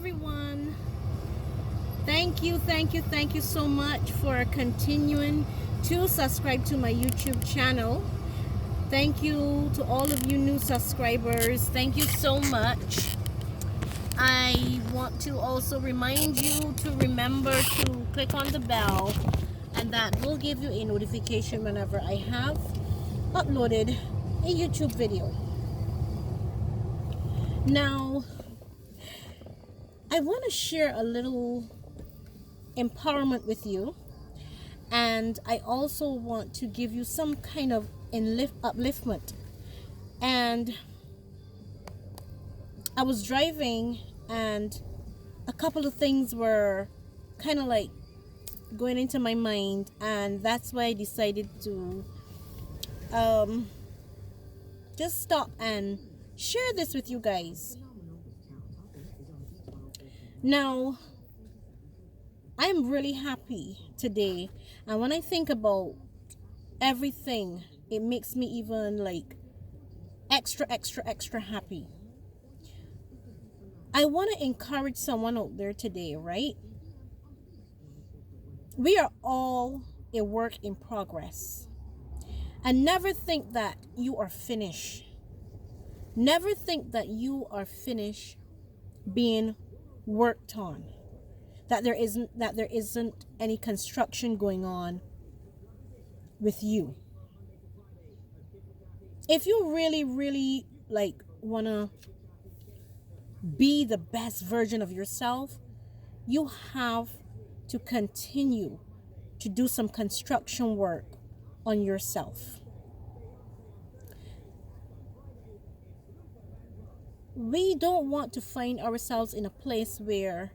everyone. Thank you so much for continuing to subscribe to my YouTube channel. Thank you to all of you new subscribers. Thank you so much. I want to also remind you to remember to click on the bell, and that will give you a notification whenever I have uploaded a YouTube video. Now, I want to share a little empowerment with you, and I also want to give you some kind of upliftment. And I was driving, and a couple of things were kind of like going into my mind, and that's why I decided to just stop and share this with you guys. Now, I'm really happy today, and when I think about everything, it makes me even like extra happy. I want to encourage someone out there today, right? We are all a work in progress, and never think that you are finished. Never think that you are finished being worked on, that there isn't any construction going on with you. If you really like want to be the best version of yourself, you have to continue to do some construction work on yourself. We don't want to find ourselves in a place where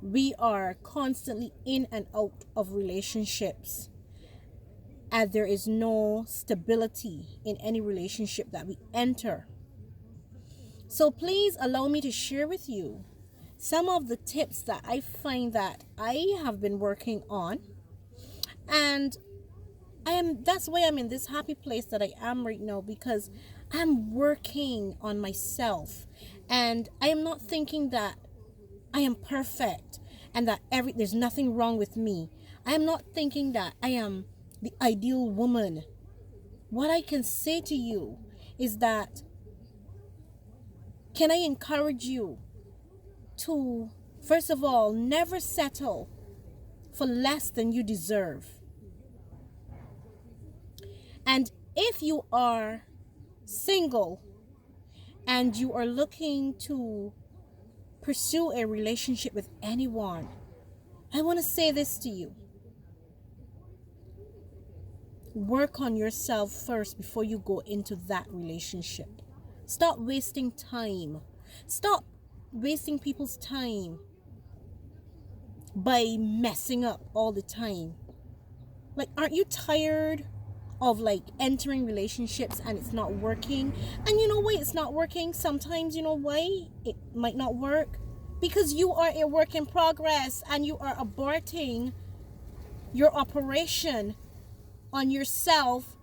we are constantly in and out of relationships, as there is no stability in any relationship that we enter. So please allow me to share with you some of the tips that I find that I have been working on, and that's why I'm in this happy place that I am right now, because I'm working on myself, and I am not thinking that I am perfect and that there's nothing wrong with me. I am not thinking that I am the ideal woman. What I can say to you is that, can I encourage you to, first of all, never settle for less than you deserve. And if you are single and you are looking to pursue a relationship with anyone, I want to say this to you. Work on yourself first before you go into that relationship. Stop wasting time. Stop wasting people's time by messing up all the time. Like, aren't you tired of like entering relationships and it's not working? And you know why it's not working? Sometimes you know why it might not work? Because you are a work in progress, and you are aborting your operation on yourself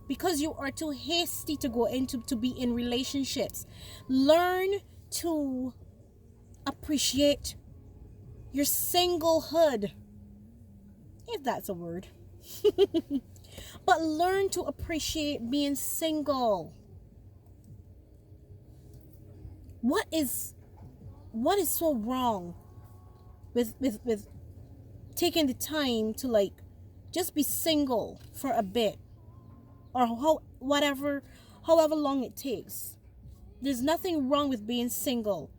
because you are too hasty to go into to be in relationships. Learn to appreciate your singlehood, if that's a word. But learn to appreciate being single. What is so wrong with taking the time to like just be single for a bit, or however long it takes? There's nothing wrong with being single.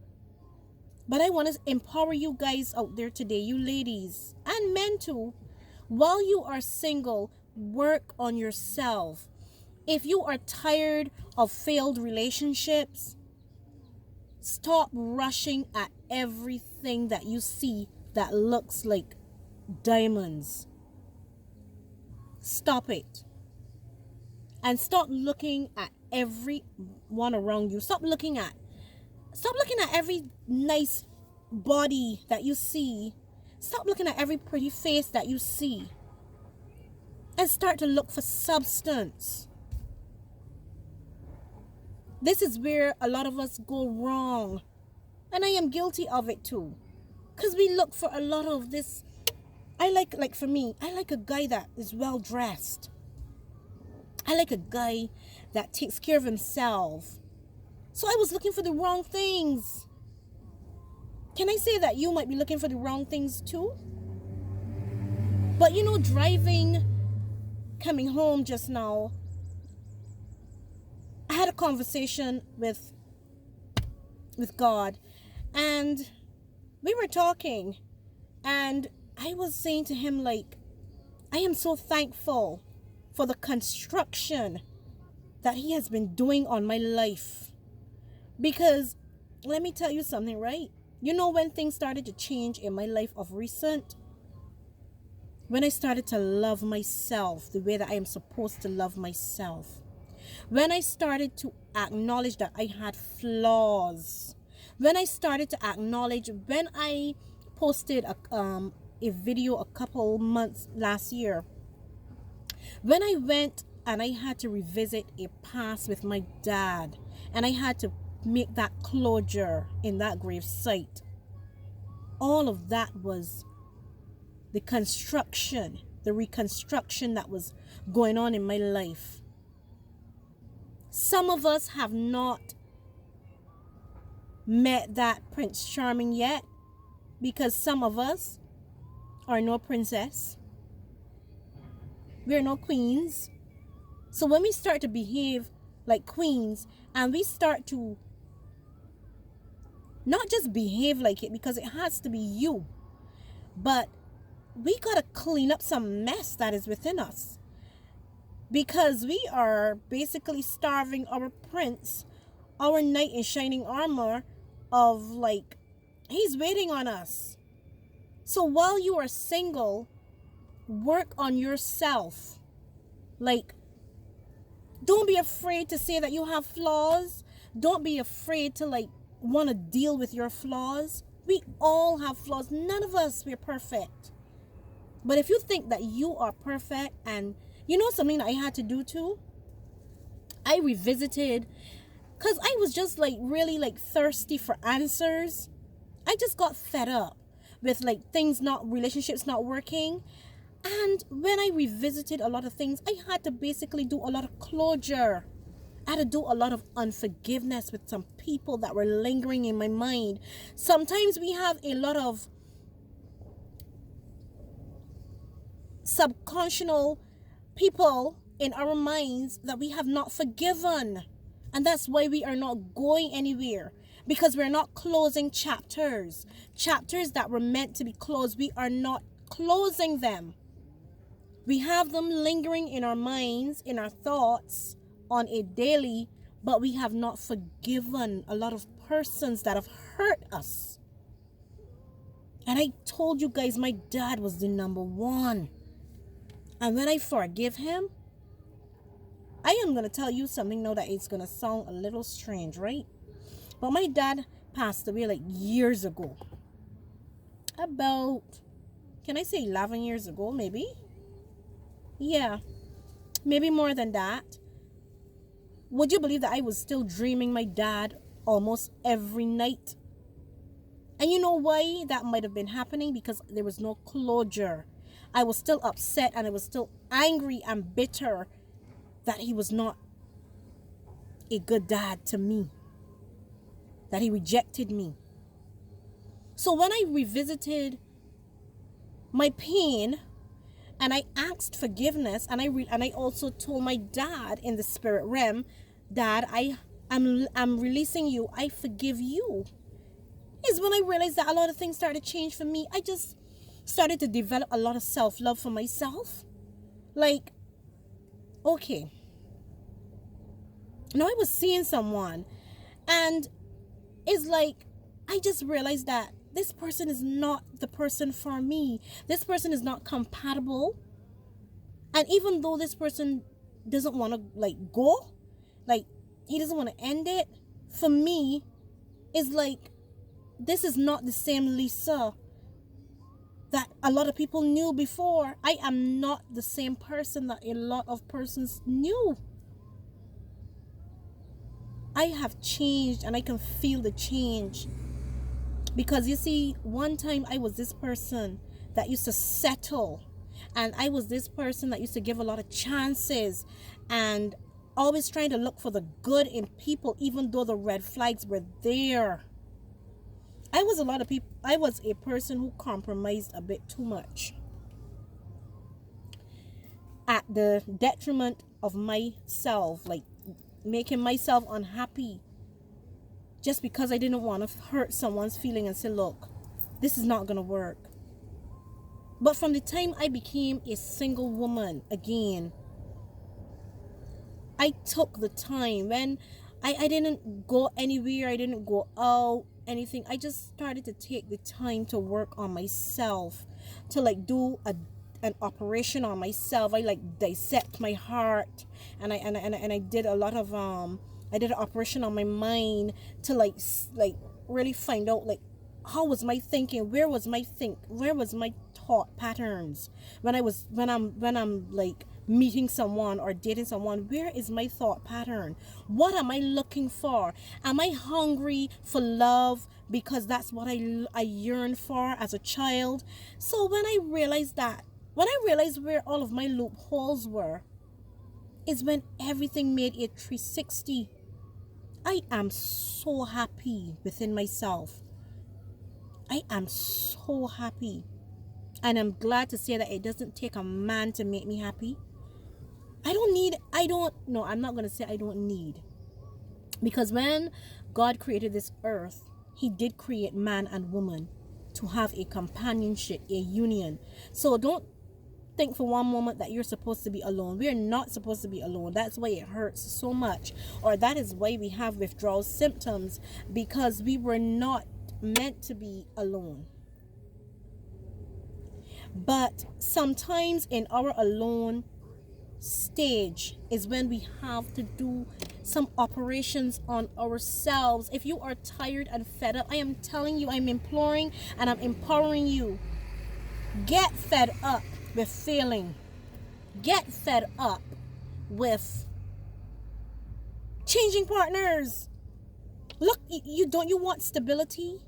But I want to empower you guys out there today, you ladies and men too. While you are single, work on yourself. If you are tired of failed relationships, stop rushing at everything that you see that looks like diamonds. Stop it. And stop looking at everyone around you. Stop looking at every nice body that you see. Stop looking at every pretty face that you see, and start to look for substance. This is where a lot of us go wrong. And I am guilty of it too. Because we look for a lot of this. I like for me, I like a guy that is well dressed. I like a guy that takes care of himself. So I was looking for the wrong things. Can I say that you might be looking for the wrong things too? But you know, driving, coming home just now, I had a conversation with God, and we were talking, and I was saying to him, like, I am so thankful for the construction that he has been doing on my life. Because let me tell you something, right? You know when things started to change in my life of recent? When I started to love myself the way that I am supposed to love myself. When I started to acknowledge that I had flaws. When I started to acknowledge, when I posted a video a couple months last year, when I went and I had to revisit a past with my dad, and I had to make that closure in that grave site, all of that was the construction, the reconstruction that was going on in my life. Some of us have not met that Prince Charming yet, because some of us are no princess. We're no queens. So when we start to behave like queens, and we start to not just behave like it, because it has to be you, but we gotta clean up some mess that is within us, because we are basically starving our prince, our knight in shining armor, of like, he's waiting on us. So while you are single, work on yourself. Like, don't be afraid to say that you have flaws. Don't be afraid to like want to deal with your flaws. We all have flaws. None of us, we're perfect. But if you think that you are perfect, and you know something that I had to do too? I revisited, because I was just like really like thirsty for answers. I just got fed up with like relationships not working. And when I revisited a lot of things, I had to basically do a lot of closure. I had to do a lot of unforgiveness with some people that were lingering in my mind. Sometimes we have a lot of subconscious people in our minds that we have not forgiven. And that's why we are not going anywhere, because we're not closing chapters. Chapters that were meant to be closed, we are not closing them. We have them lingering in our minds, in our thoughts on a daily, but we have not forgiven a lot of persons that have hurt us. And I told you guys, my dad was the number one. And when I forgive him, I am going to tell you something now that it's going to sound a little strange, right? But my dad passed away like years ago. About, can I say 11 years ago, maybe? Yeah, maybe more than that. Would you believe that I was still dreaming my dad almost every night? And you know why that might have been happening? Because there was no closure. I was still upset, and I was still angry and bitter that he was not a good dad to me, that he rejected me. So when I revisited my pain, and I asked forgiveness, and I also told my dad in the spirit realm, Dad, I'm releasing you. I forgive you. Is when I realized that a lot of things started to change for me. I just started to develop a lot of self-love for myself. Like, okay, now I was seeing someone, and it's like I just realized that this person is not the person for me. This person is not compatible. And even though this person doesn't want to like go, like he doesn't want to end it, for me, it's like this is not the same Lisa that a lot of people knew before. I am not the same person that a lot of persons knew. I have changed, and I can feel the change. Because you see, one time I was this person that used to settle, and I was this person that used to give a lot of chances and always trying to look for the good in people, even though the red flags were there. I was a person who compromised a bit too much at the detriment of myself, like making myself unhappy just because I didn't want to hurt someone's feeling and say, look, this is not going to work. But from the time I became a single woman again, I took the time when I didn't go anywhere, I didn't go out, anything. I just started to take the time to work on myself, to like do an operation on myself. I like dissect my heart, and I did a lot of I did an operation on my mind to like really find out like how was my thinking, where was my thought patterns when I'm like meeting someone or dating someone. Where is my thought pattern? What am I looking for? Am I hungry for love because that's what I yearned for as a child? So when I realized where all of my loopholes were, is when everything made a 360. I am so happy within myself. I am so happy. And I'm glad to say that it doesn't take a man to make me happy. I'm not going to say I don't need. Because when God created this earth, he did create man and woman to have a companionship, a union. So don't think for one moment that you're supposed to be alone. We are not supposed to be alone. That's why it hurts so much. Or that is why we have withdrawal symptoms, because we were not meant to be alone. But sometimes in our alone stage is when we have to do some operations on ourselves. If you are tired and fed up, I am telling you, I'm imploring and I'm empowering you. Get fed up with failing. Get fed up with changing partners. Look, you want stability?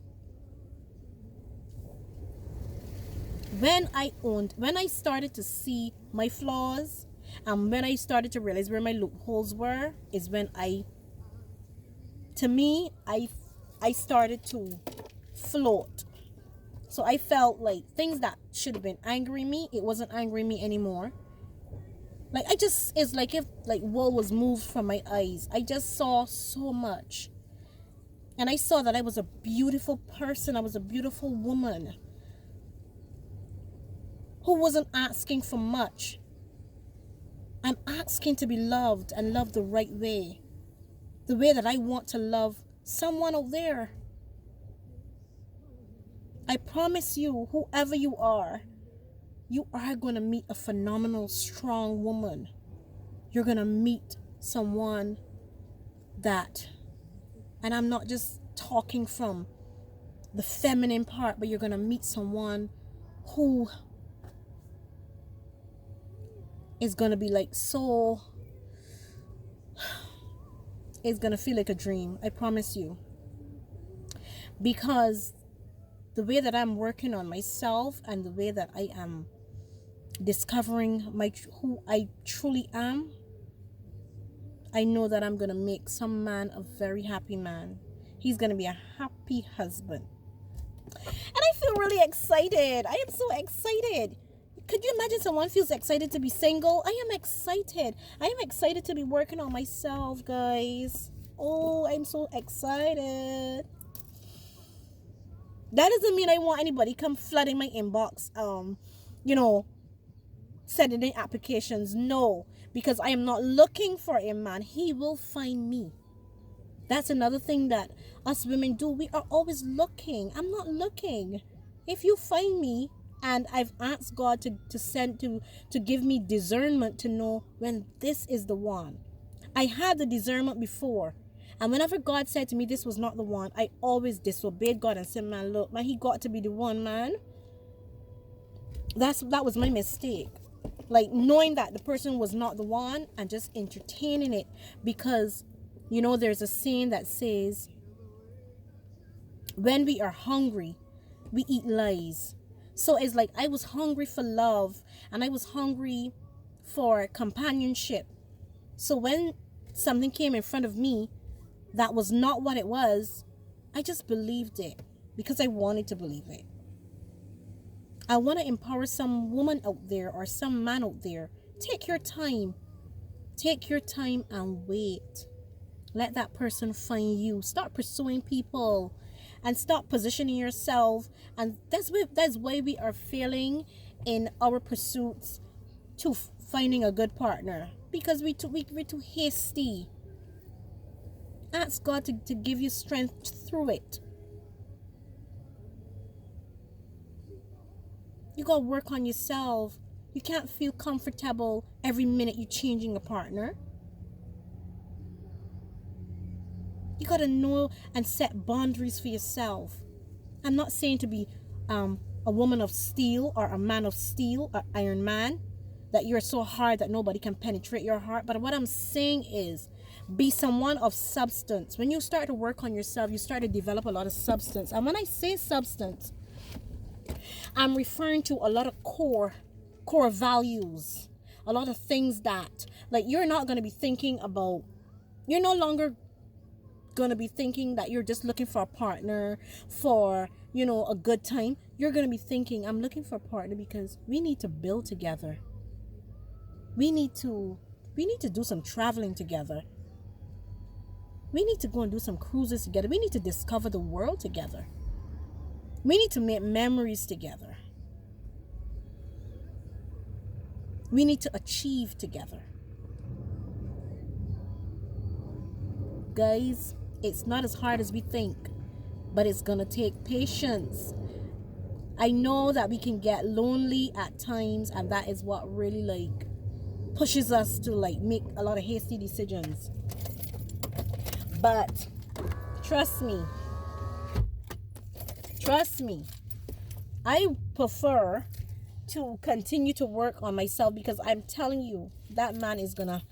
When I started to see my flaws, and when I started to realize where my loopholes were, is when I started to float. So I felt like things that should have been angering me, it wasn't angering me anymore. Like it's like if like wool was moved from my eyes. I just saw so much. And I saw that I was a beautiful person. I was a beautiful woman who wasn't asking for much. I'm asking to be loved and loved the right way. The way that I want to love someone out there. I promise you, whoever you are going to meet a phenomenal, strong woman. You're going to meet someone that, and I'm not just talking from the feminine part, but you're going to meet someone who is going to be like so, it's going to feel like a dream. I promise you. Because the way that I'm working on myself and the way that I am discovering who I truly am, I know that I'm going to make some man a very happy man. He's going to be a happy husband. And I feel really excited. I am so excited. Could you imagine someone feels excited to be single? I am excited. I am excited to be working on myself, guys. Oh, I'm so excited. That doesn't mean I want anybody come flooding my inbox, sending in applications. No, because I am not looking for a man. He will find me. That's another thing that us women do. We are always looking. I'm not looking. If you find me, and I've asked God to give me discernment to know when this is the one. I had the discernment before. And whenever God said to me this was not the one, I always disobeyed God and said, man, look, man, he got to be the one, man. That was my mistake. Like knowing that the person was not the one and just entertaining it. Because, there's a saying that says, When we are hungry, we eat lies. So it's like I was hungry for love and I was hungry for companionship. So when something came in front of me that was not what it was, I just believed it because I wanted to believe it. I want to empower some woman out there or some man out there. Take your time. Take your time and wait. Let that person find you. Start pursuing people and stop positioning yourself. And that's why we are failing in our pursuits to finding a good partner, because we're too hasty. Ask God to give you strength through it. You gotta work on yourself. You can't feel comfortable every minute you're changing a partner. You gotta know and set boundaries for yourself. I'm not saying to be a woman of steel or a man of steel or Iron Man, that you're so hard that nobody can penetrate your heart. But what I'm saying is, be someone of substance. When you start to work on yourself, you start to develop a lot of substance. And when I say substance, I'm referring to a lot of core values, a lot of things that, like, you're not going to be thinking about. You're no longer going to be thinking that you're just looking for a partner for, a good time. You're going to be thinking, I'm looking for a partner because we need to build together. We need to do some traveling together. We need to go and do some cruises together. We need to discover the world together. We need to make memories together. We need to achieve together. Guys, it's not as hard as we think, but it's gonna take patience. I know that we can get lonely at times, and that is what really pushes us to make a lot of hasty decisions. But trust me, I prefer to continue to work on myself, because I'm telling you, that man is gonna,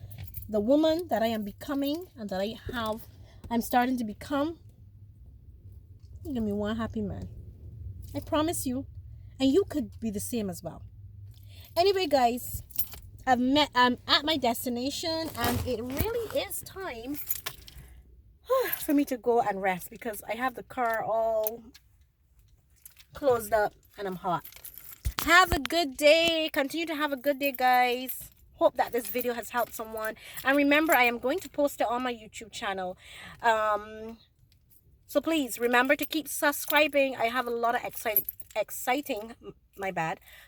the woman that I am becoming and that I'm starting to become, you're gonna be one happy man. I promise you. And you could be the same as well. Anyway, guys, I'm at my destination, and it really is time for me to go and rest, because I have the car all closed up and I'm hot. Have a good day. Continue to have a good day, guys. Hope that this video has helped someone. And remember, I am going to post it on my YouTube channel. So please remember to keep subscribing. I have a lot of exciting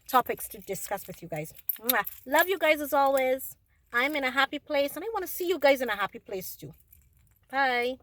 topics to discuss with you guys. Mwah. Love you guys as always. I'm in a happy place, and I want to see you guys in a happy place too. Bye.